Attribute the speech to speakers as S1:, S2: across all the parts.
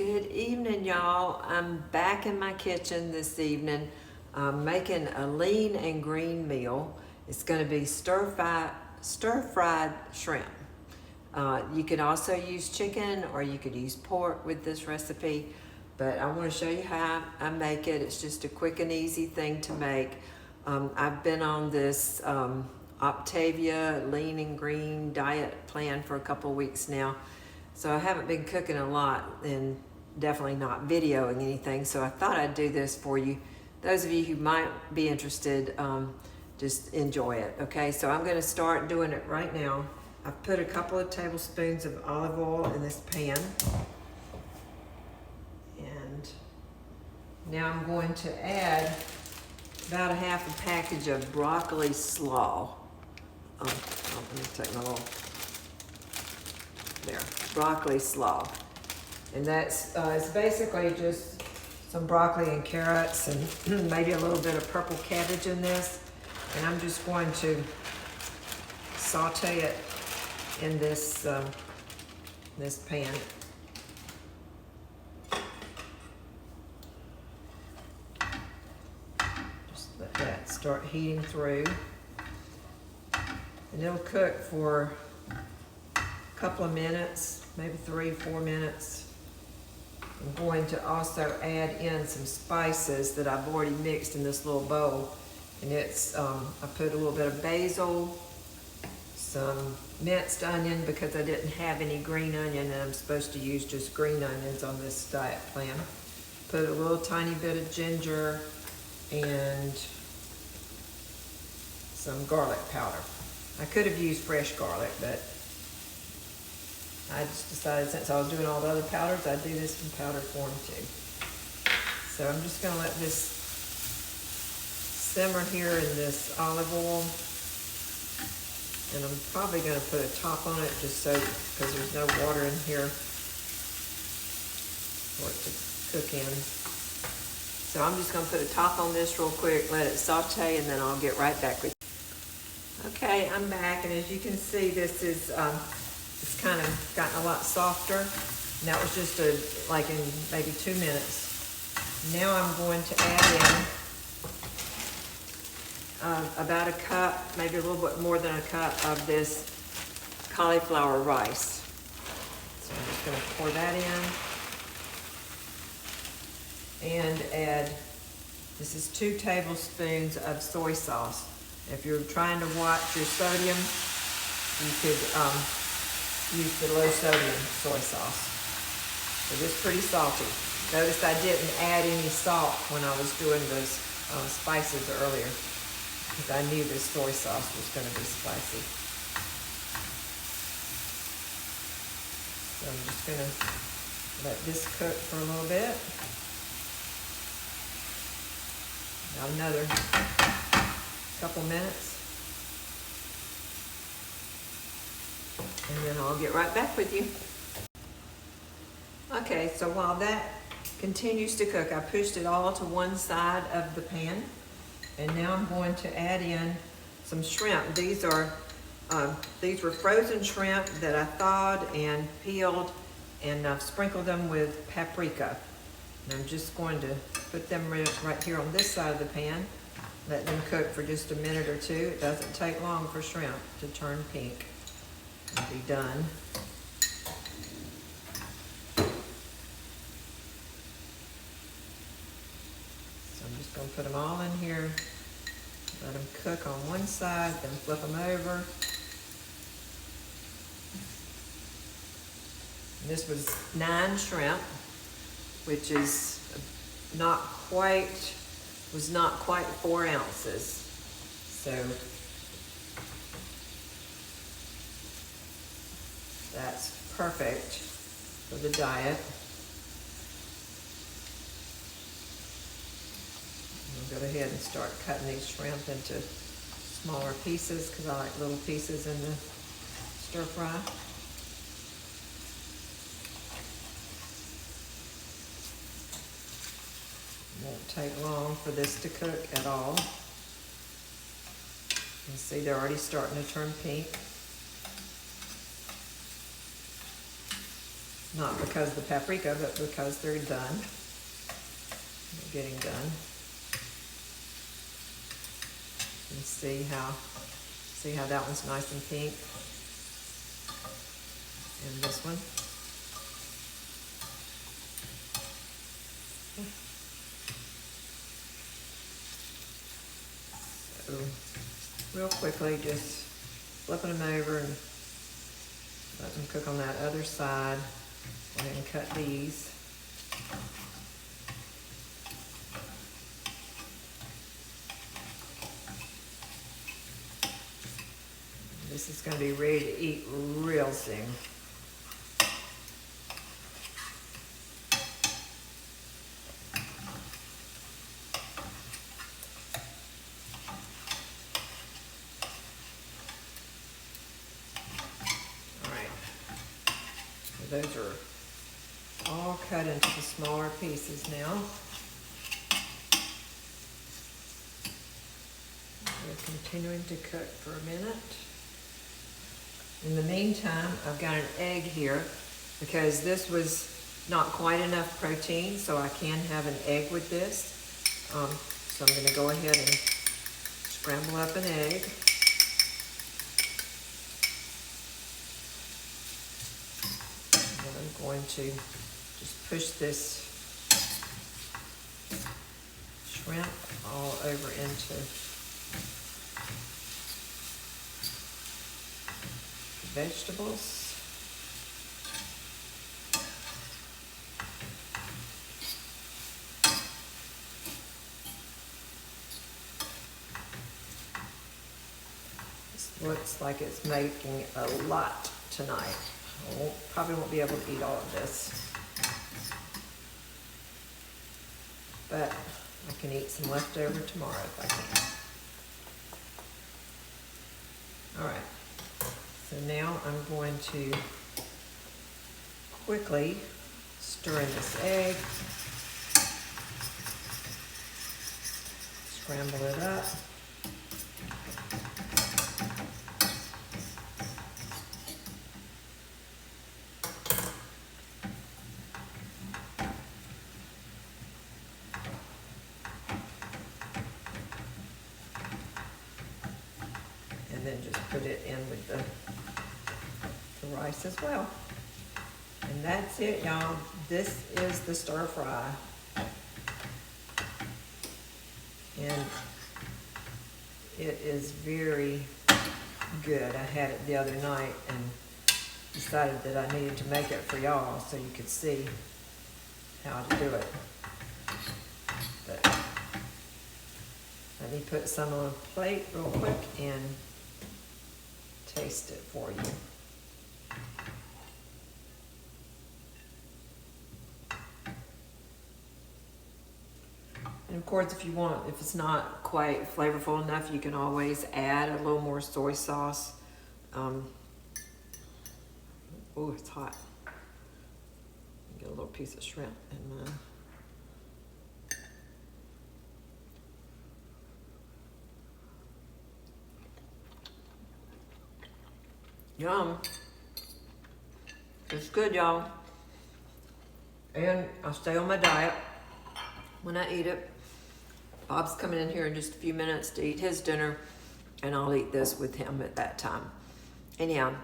S1: Good evening, y'all. I'm back in my kitchen this evening making a lean and green meal. It's going to be stir-fried shrimp. You can also use chicken or you could use pork with this recipe, but I want to show you how I make it. It's just a quick and easy thing to make. I've been on this Optavia lean and green diet plan for a couple weeks now. So I haven't been cooking a lot and definitely not videoing anything. So I thought I'd do this for you. Those of you who might be interested, just enjoy it. Okay, so I'm gonna start doing it right now. I've put a couple of tablespoons of olive oil in this pan. And now I'm going to add about a half a package of broccoli slaw. Let me take my little, there, broccoli slaw. And that's it's basically just some broccoli and carrots and maybe a little bit of purple cabbage in this. And I'm just going to saute it in this this pan. Just let that start heating through. And it'll cook for a couple of minutes, maybe 3-4 minutes. I'm going to also add in some spices that I've already mixed in this little bowl. And it's, I put a little bit of basil, some minced onion because I didn't have any green onion and I'm supposed to use just green onions on this diet plan. Put a little tiny bit of ginger and some garlic powder. I could have used fresh garlic, but I just decided since I was doing all the other powders, I'd do this in powder form too. So I'm just gonna let this simmer here in this olive oil. And I'm probably gonna put a top on it just so, because there's no water in here for it to cook in. So I'm just gonna put a top on this real quick, let it saute, and then I'll get right back with you. Okay, I'm back, and as you can see, this is, it's kind of gotten a lot softer. And that was just like in maybe 2 minutes. Now I'm going to add in about a cup, maybe a little bit more than a cup of this cauliflower rice. So I'm just gonna pour that in and add, this is 2 tablespoons of soy sauce. If you're trying to watch your sodium, you could use the low sodium soy sauce. So this is pretty salty. Notice I didn't add any salt when I was doing those spices earlier, because I knew this soy sauce was going to be spicy. So I'm just going to let this cook for a little bit. About another couple minutes. And then I'll get right back with you. Okay, so while that continues to cook, I pushed it all to one side of the pan. And now I'm going to add in some shrimp. These were frozen shrimp that I thawed and peeled, and I've sprinkled them with paprika. And I'm just going to put them right here on this side of the pan. Let them cook for just a minute or two. It doesn't take long for shrimp to turn pink and be done. So I'm just going to put them all in here. Let them cook on one side, then flip them over. And this was 9 shrimp, which is was not quite 4 ounces. So that's perfect for the diet. I'll go ahead and start cutting these shrimp into smaller pieces because I like little pieces in the stir fry. Won't take long for this to cook at all. You can see they're already starting to turn pink. Not because of the paprika, but because they're done. They're getting done. And see how that one's nice and pink. And this one. So real quickly, just flipping them over and let them cook on that other side. Go ahead and cut these. This is going to be ready to eat real soon. All right. So those are all cut into the smaller pieces now. We're continuing to cook for a minute. In the meantime, I've got an egg here because this was not quite enough protein, so I can have an egg with this. So I'm going to go ahead and scramble up an egg. And I'm going to just push this shrimp all over into vegetables. This looks like it's making a lot tonight. I probably won't be able to eat all of this, but I can eat some leftover tomorrow if I can. All right. So now I'm going to quickly stir in this egg, scramble it up. And then just put it in with the rice as well. And that's it, y'all. This is the stir fry. And it is very good. I had it the other night and decided that I needed to make it for y'all so you could see how to do it. But let me put some on a plate real quick and taste it for you. And of course, if you want, if it's not quite flavorful enough, you can always add a little more soy sauce. Oh, it's hot. Get a little piece of shrimp in mine. Yum. It's good, y'all. And I stay on my diet when I eat it. Bob's coming in here in just a few minutes to eat his dinner, and I'll eat this with him at that time. Anyhow,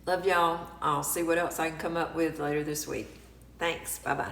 S1: love y'all. I'll see what else I can come up with later this week. Thanks. Bye-bye.